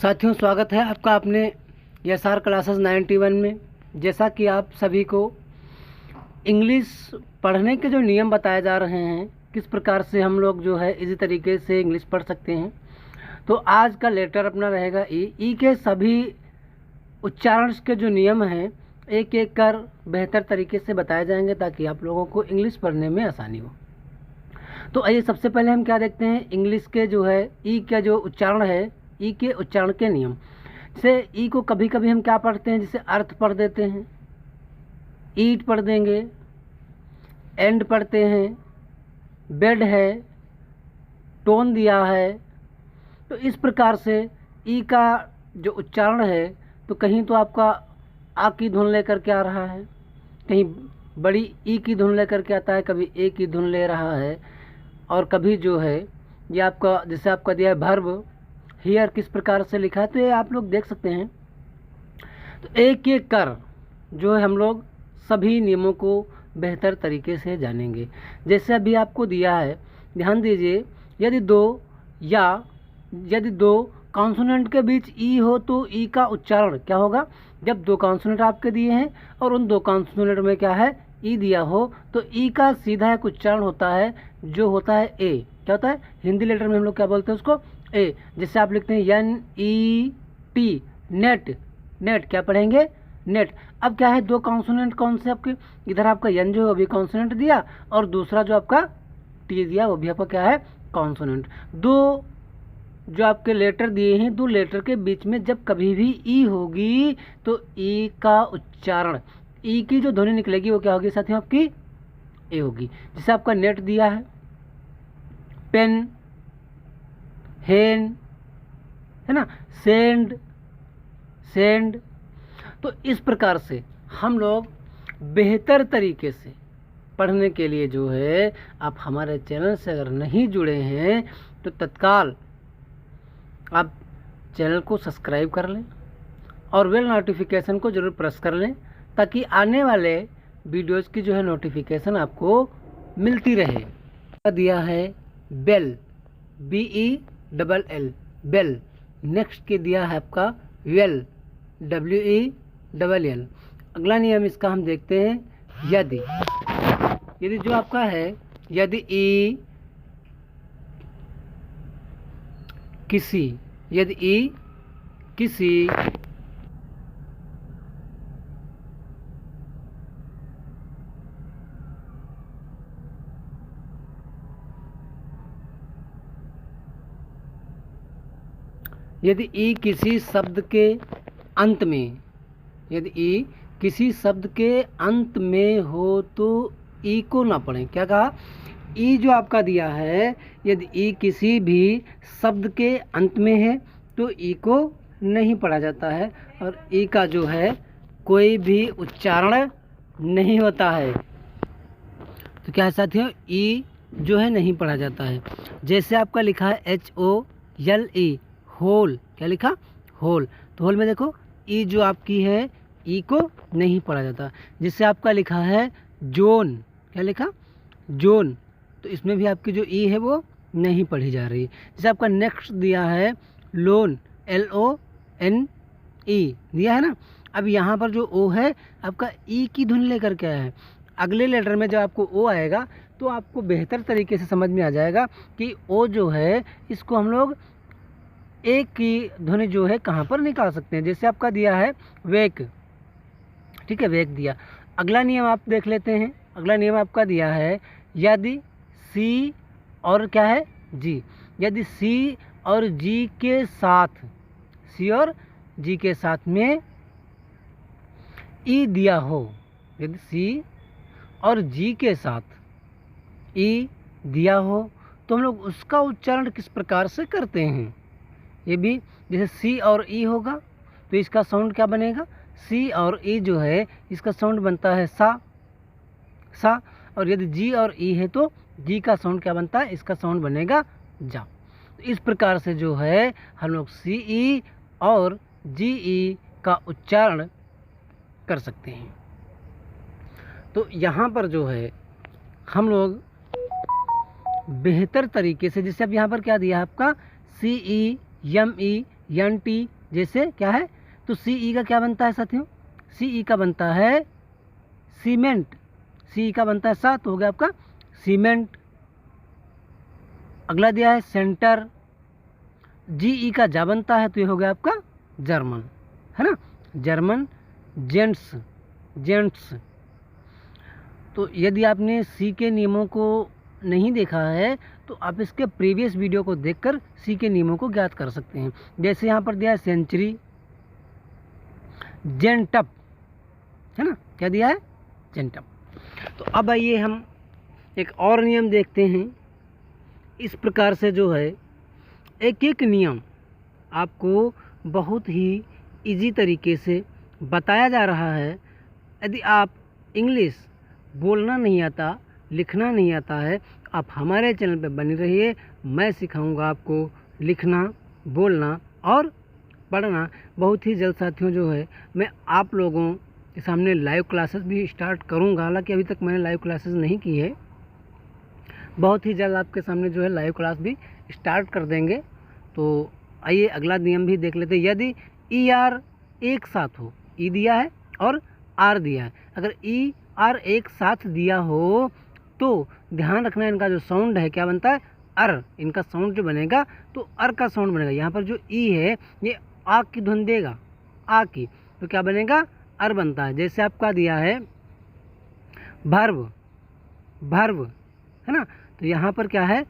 साथियों, स्वागत है आपका अपने SR क्लासेस 91 में। जैसा कि आप सभी को इंग्लिश पढ़ने के जो नियम बताए जा रहे हैं, किस प्रकार से हम लोग जो है इसी तरीके से इंग्लिश पढ़ सकते हैं, तो आज का लेटर अपना रहेगा ई के सभी उच्चारण के जो नियम हैं एक एक कर बेहतर तरीके से बताए जाएंगे ताकि आप लोगों को इंग्लिश पढ़ने में आसानी हो। तो आइए सबसे पहले हम क्या देखते हैं, इंग्लिश के जो है ई का जो उच्चारण है, ई के उच्चारण के नियम से ई को कभी कभी हम क्या पढ़ते हैं, जिसे अर्थ पढ़ देते हैं, ईट पढ़ देंगे, एंड पढ़ते हैं, बेड है, टोन दिया है। तो इस प्रकार से ई का जो उच्चारण है, तो कहीं तो आपका आ की धुन लेकर के आ रहा है, कहीं बड़ी ई की धुन लेकर के आता है, कभी ए की धुन ले रहा है, और कभी जो है ये आपका जैसे आपका दिया है वर्ब हियर किस प्रकार से लिखा है, तो ये आप लोग देख सकते हैं। तो एक एक कर जो है हम लोग सभी नियमों को बेहतर तरीके से जानेंगे। जैसे अभी आपको दिया है, ध्यान दीजिए, यदि दो कॉन्सोनेंट के बीच ई हो तो ई का उच्चारण क्या होगा। जब दो कॉन्सोनेंट आपके दिए हैं और उन दो कॉन्सोनेंट में क्या है, ई दिया हो, तो ई का सीधा एक उच्चारण होता है जो होता है ए। क्या होता है, हिंदी लेटर में हम लोग क्या बोलते हैं उसको, ए। जिससे आप लिखते हैं NET, नेट। नेट क्या पढ़ेंगे, नेट। अब क्या है, दो कॉन्सोनेंट कौन से आपके, इधर आपका यन जो है वो भी कॉन्सोनेंट दिया और दूसरा जो आपका टी दिया वो भी आपका क्या है, कॉन्सोनेंट। दो जो आपके लेटर दिए हैं, दो लेटर के बीच में जब कभी भी ई होगी तो ई का उच्चारण, ई की जो ध्वनि निकलेगी वो क्या होगी साथियों, आपकी ए होगी। जैसे आपका नेट दिया है, पेन, हेन, है ना, सेंड, सेंड। तो इस प्रकार से हम लोग बेहतर तरीके से पढ़ने के लिए जो है, आप हमारे चैनल से अगर नहीं जुड़े हैं तो तत्काल आप चैनल को सब्सक्राइब कर लें और बेल नोटिफिकेशन को ज़रूर प्रेस कर लें ताकि आने वाले वीडियोज़ की जो है नोटिफिकेशन आपको मिलती रहे। दिया है बेल, BELL, बेल। नेक्स्ट के दिया है आपका वेल, WELL। अगला नियम इसका हम देखते हैं, यदि जो आपका है, यदि ई किसी, यदि ई किसी यदि ई किसी शब्द के अंत में, यदि ई किसी शब्द के अंत में हो तो ई को ना पढ़ें। क्या कहा, ई जो आपका दिया है, यदि ई किसी भी शब्द के अंत में है तो ई को नहीं पढ़ा जाता है और ई का जो है कोई भी उच्चारण नहीं होता है। तो क्या है साथियों, ई जो है नहीं पढ़ा जाता है। जैसे आपका लिखा है HOLE, होल। क्या लिखा, होल। तो होल में देखो ई जो आपकी है, ई को नहीं पढ़ा जाता। जिससे आपका लिखा है जोन, क्या लिखा, जोन, तो इसमें भी आपकी जो ई है वो नहीं पढ़ी जा रही। जैसे आपका नेक्स्ट दिया है लोन, LONE दिया है ना। अब यहाँ पर जो ओ है आपका ई की धुन लेकर के आया है। अगले लेटर में जब आपको ओ आएगा तो आपको बेहतर तरीके से समझ में आ जाएगा कि ओ जो है इसको हम लोग एक की ध्वनि जो है कहाँ पर निकाल सकते हैं। जैसे आपका दिया है वेक, ठीक है, वेक दिया। अगला नियम आप देख लेते हैं। अगला नियम आपका दिया है, यदि सी और क्या है, जी, यदि सी और जी के साथ, सी और जी के साथ में ई दिया हो, यदि सी और जी के साथ ई दिया हो तो हम लोग उसका उच्चारण किस प्रकार से करते हैं। ये भी जैसे सी और ई होगा तो इसका साउंड क्या बनेगा, सी और ई जो है इसका साउंड बनता है सा, सा। और यदि जी और ई है तो जी का साउंड क्या बनता है, इसका साउंड बनेगा जा। तो इस प्रकार से जो है हम लोग CE और GE का उच्चारण कर सकते हैं। तो यहाँ पर जो है हम लोग बेहतर तरीके से, जैसे अब यहाँ पर क्या दिया है आपका CE, ME, NT, जैसे क्या है, तो सी ई का क्या बनता है साथियों, सी ई का बनता है सीमेंट, सी ई का बनता है सा, तो हो गया आपका सीमेंट। अगला दिया है सेंटर, जी ई का जा बनता है, तो ये हो गया आपका जर्मन, है ना, जर्मन। जेंट्स, जेंट्स, तो यदि आपने सी के नियमों को नहीं देखा है तो आप इसके प्रीवियस वीडियो को देखकर सी के नियमों को ज्ञात कर सकते हैं। जैसे यहाँ पर दिया है सेंचुरी, जेंटप, है ना, क्या दिया है, जेंटप। तो अब आइए हम एक और नियम देखते हैं। इस प्रकार से जो है एक एक नियम आपको बहुत ही इजी तरीके से बताया जा रहा है। यदि आप इंग्लिश बोलना नहीं आता, लिखना नहीं आता है, आप हमारे चैनल पर बने रहिए। मैं सिखाऊंगा आपको लिखना, बोलना और पढ़ना बहुत ही जल्द साथियों। जो है मैं आप लोगों के सामने लाइव क्लासेस भी स्टार्ट करूंगा। हालांकि अभी तक मैंने लाइव क्लासेस नहीं की है, बहुत ही जल्द आपके सामने जो है लाइव क्लास भी स्टार्ट कर देंगे। तो आइए अगला नियम भी देख लेते हैं। यदि ई आर एक साथ हो, ई दिया है और आर दिया है, अगर ई आर एक साथ दिया हो तो ध्यान रखना इनका जो साउंड है क्या बनता है, अर। इनका साउंड जो बनेगा तो अर का साउंड बनेगा। यहाँ पर जो ई है ये आ की ध्वनि देगा, आ की, तो क्या बनेगा, अर बनता है। जैसे आपका दिया है भर्व, भर्व, है ना, तो यहाँ पर क्या है,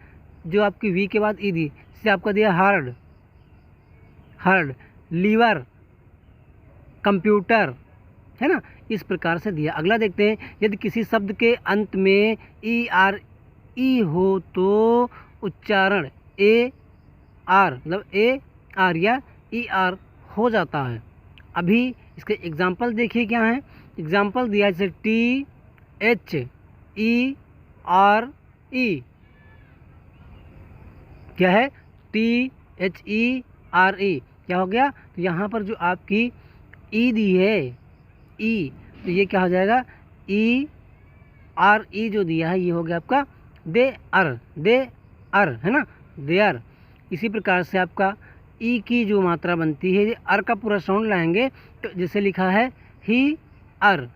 जो आपकी वी के बाद ई दी, जैसे आपका दिया हार्ड, हार्ड, लीवर, कंप्यूटर, है ना, इस प्रकार से दिया। अगला देखते हैं। यदि किसी शब्द के अंत में ई आर ई हो तो उच्चारण ए आर, मतलब ए आर या ई आर हो जाता है। अभी इसके एग्जाम्पल देखिए क्या है। एग्जाम्पल दिया जैसे T H E R E, क्या है, T H E R E, क्या हो गया, तो यहाँ पर जो आपकी ई दी है, ई, तो ये क्या हो जाएगा, ई आर ई जो दिया है ये हो गया आपका दे अर, दे अर, है ना, दे अर। इसी प्रकार से आपका ई की जो मात्रा बनती है, ये अर का पूरा साउंड लाएंगे, तो जैसे लिखा है ही अर।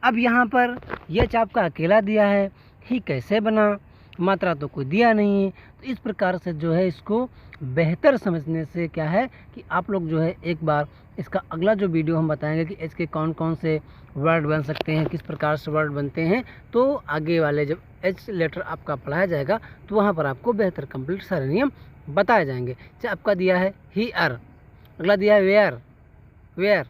अब यहाँ पर यच आपका अकेला दिया है, ही कैसे बना, मात्रा तो कोई दिया नहीं है। तो इस प्रकार से जो है इसको बेहतर समझने से क्या है कि आप लोग जो है एक बार इसका अगला जो वीडियो हम बताएंगे कि एच के कौन कौन से वर्ड बन सकते हैं, किस प्रकार से वर्ड बनते हैं, तो आगे वाले जब एच लेटर आपका पढ़ाया जाएगा तो वहाँ पर आपको बेहतर कंप्लीट सारे नियम बताए जाएंगे। जैसे आपका दिया है ही अर, अगला दिया है वेयर, वेयर,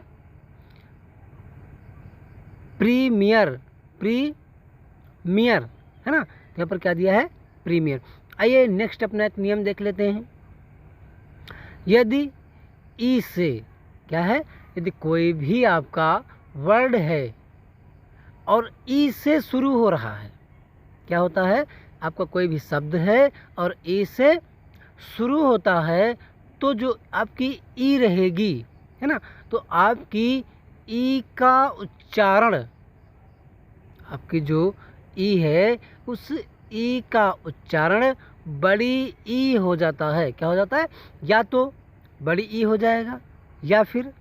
प्रीमियर, प्रीमियर, है ना, यहाँ पर क्या दिया है, प्रीमियर। आइए नेक्स्ट अपना एक नियम देख लेते हैं। यदि ई से क्या है, यदि कोई भी आपका वर्ड है और ई से शुरू हो रहा है, क्या होता है, आपका कोई भी शब्द है और ई से शुरू होता है, तो जो आपकी ई रहेगी, है ना, तो आपकी ई का उच्चारण, आपकी जो ई है उस ई का उच्चारण बड़ी ई हो जाता है। क्या हो जाता है, या तो बड़ी ई हो जाएगा, या फिर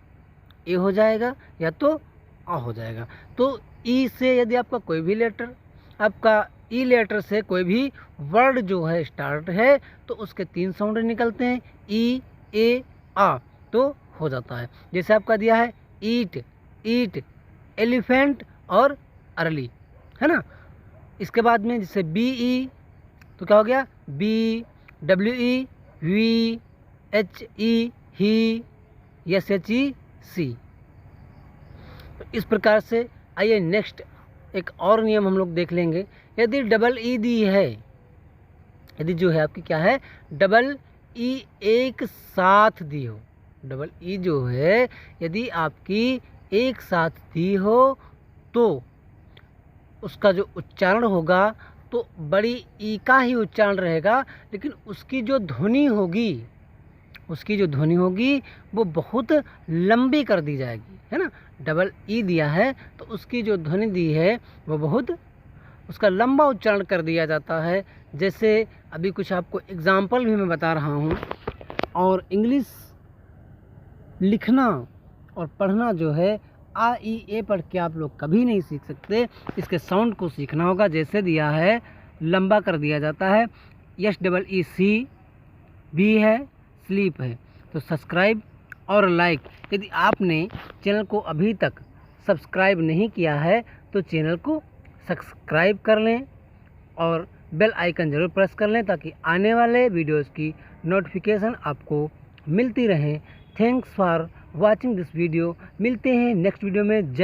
ए हो जाएगा, या तो आ हो जाएगा। तो ई से यदि आपका कोई भी लेटर, आपका ई लेटर से कोई भी वर्ड जो है स्टार्ट है, तो उसके 3 साउंड निकलते हैं, ई, ए, आ, तो हो जाता है। जैसे आपका दिया है ईट, ईट, एलिफेंट और अर्ली, है ना। इसके बाद में जैसे बी ई, तो क्या हो गया, B, W E, we, H E, he, S H E, she. तो इस प्रकार से आइए नेक्स्ट एक और नियम हम लोग देख लेंगे। यदि डबल ई दी है, यदि जो है आपकी क्या है, डबल ई एक साथ दी हो, डबल ई जो है यदि आपकी एक साथ दी हो तो उसका जो उच्चारण होगा तो बड़ी ई का ही उच्चारण रहेगा, लेकिन उसकी जो ध्वनि होगी, उसकी जो ध्वनि होगी वो बहुत लंबी कर दी जाएगी, है ना। डबल ई दिया है तो उसकी जो ध्वनि दी है वो बहुत उसका लंबा उच्चारण कर दिया जाता है। जैसे अभी कुछ आपको एग्जाम्पल भी मैं बता रहा हूँ, और इंग्लिश लिखना और पढ़ना जो है आ ई ए पढ़ के आप लोग कभी नहीं सीख सकते। इसके साउंड को सीखना होगा। जैसे दिया है लंबा कर दिया जाता है, SEEC भी है, स्लीप है। तो सब्सक्राइब और लाइक, यदि आपने चैनल को अभी तक सब्सक्राइब नहीं किया है तो चैनल को सब्सक्राइब कर लें और बेल आइकन ज़रूर प्रेस कर लें ताकि आने वाले वीडियोस की नोटिफिकेशन आपको मिलती रहे। Thanks for watching this video. मिलते हैं नेक्स्ट वीडियो में।